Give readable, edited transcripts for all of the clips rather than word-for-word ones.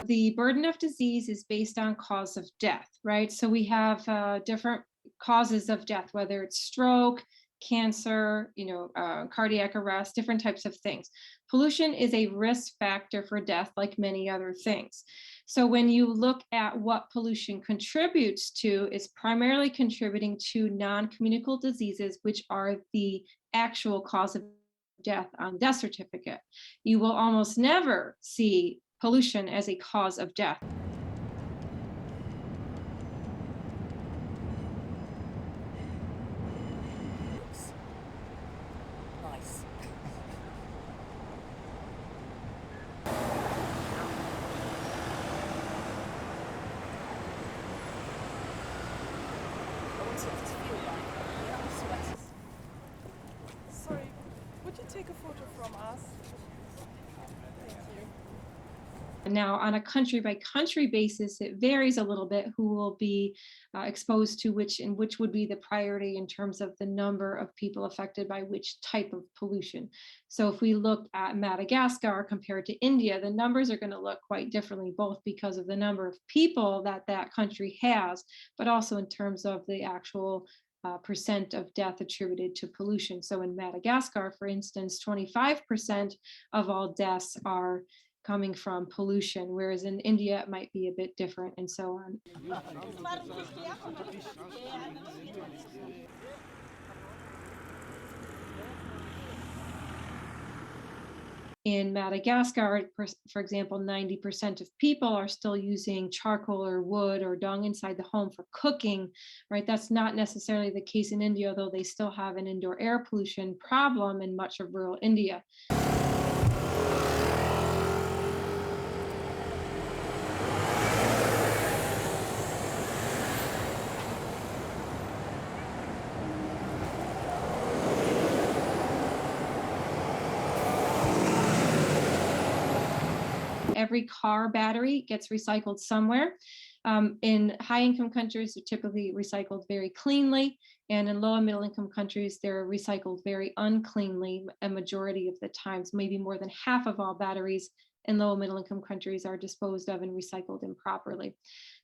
The burden of disease is based on cause of death, right? So we have different causes of death, whether it's stroke, cancer, cardiac arrest, different types of things. Pollution is a risk factor for death, like many other things. So when you look at what pollution contributes to, it's primarily contributing to non-communicable diseases, which are the actual cause of death on death certificate. You will almost never see pollution as a cause of death. Nice. Sorry, would you take a photo from us? Thank you. Now, on a country by country basis, it varies a little bit who will be exposed to which, and which would be the priority in terms of the number of people affected by which type of pollution. So if we look at Madagascar compared to India, the numbers are going to look quite differently, both because of the number of people that that country has, but also in terms of the actual percent of death attributed to pollution. So in Madagascar, for instance, 25% of all deaths are coming from pollution, whereas in India it might be a bit different, and so on. In Madagascar, for example, 90% of people are still using charcoal or wood or dung inside the home for cooking, right? That's not necessarily the case in India, though they still have an indoor air pollution problem in much of rural India. Every car battery gets recycled somewhere. In high-income countries, they're typically recycled very cleanly, and in low and middle-income countries, they're recycled very uncleanly a majority of the times. Maybe more than half of all batteries in low and middle-income countries are disposed of and recycled improperly.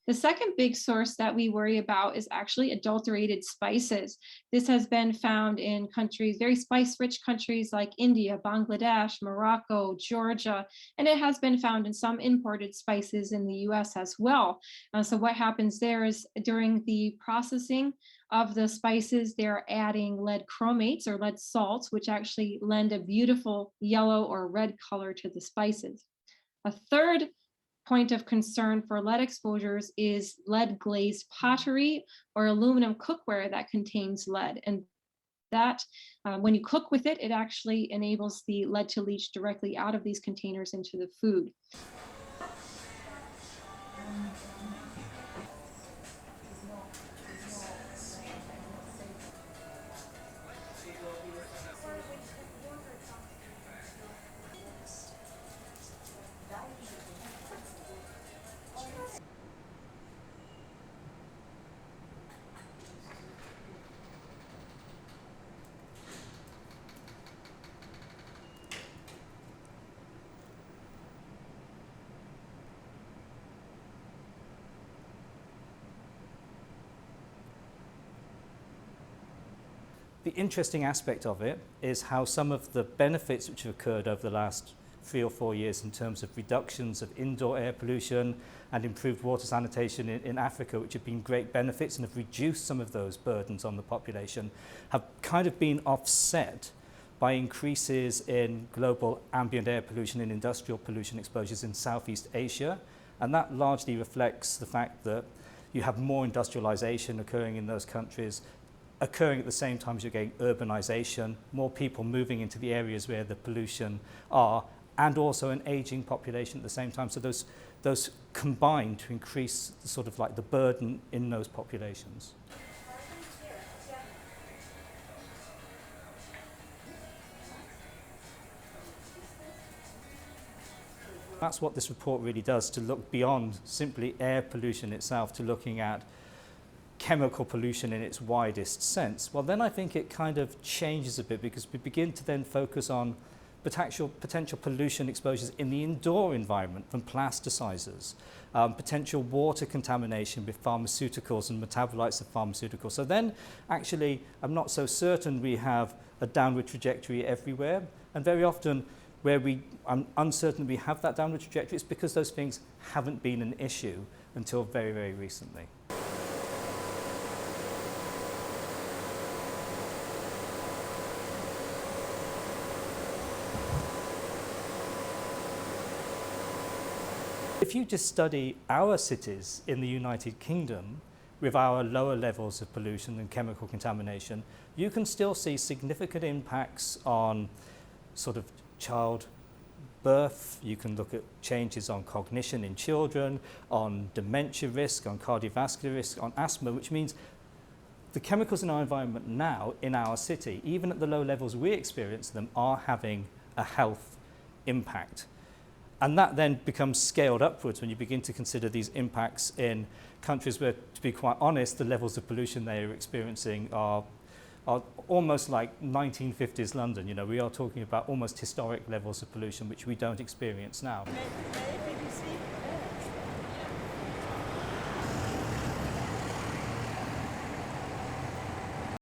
The second big source that we worry about is actually adulterated spices. This has been found in countries, very spice-rich countries like India, Bangladesh, Morocco, Georgia, and it has been found in some imported spices in the US as well. So what happens there is during the processing of the spices, they're adding lead chromates or lead salts, which actually lend a beautiful yellow or red color to the spices. A third point of concern for lead exposures is lead glazed pottery or aluminum cookware that contains lead. And that, when you cook with it, it actually enables the lead to leach directly out of these containers into the food. The interesting aspect of it is how some of the benefits which have occurred over the last 3 or 4 years in terms of reductions of indoor air pollution and improved water sanitation in Africa, which have been great benefits and have reduced some of those burdens on the population, have kind of been offset by increases in global ambient air pollution and industrial pollution exposures in Southeast Asia. And that largely reflects the fact that you have more industrialization occurring in those countries, occurring at the same time as you're getting urbanization, more people moving into the areas where the pollution are, and also an aging population at the same time. So those combine to increase sort of like the burden in those populations. That's what this report really does, to look beyond simply air pollution itself to looking at chemical pollution in its widest sense. Well, then I think it kind of changes a bit, because we begin to then focus on potential pollution exposures in the indoor environment from plasticizers, potential water contamination with pharmaceuticals and metabolites of pharmaceuticals. So then actually I'm not so certain we have a downward trajectory everywhere, and very often where I'm uncertain we have that downward trajectory, it's because those things haven't been an issue until very, very recently. If you just study our cities in the United Kingdom with our lower levels of pollution and chemical contamination, you can still see significant impacts on sort of child birth. You can look at changes on cognition in children, on dementia risk, on cardiovascular risk, on asthma, which means the chemicals in our environment now in our city, even at the low levels we experience them, are having a health impact. And that then becomes scaled upwards when you begin to consider these impacts in countries where, to be quite honest, the levels of pollution they are experiencing are almost like 1950s London. You know, we are talking about almost historic levels of pollution which we don't experience now.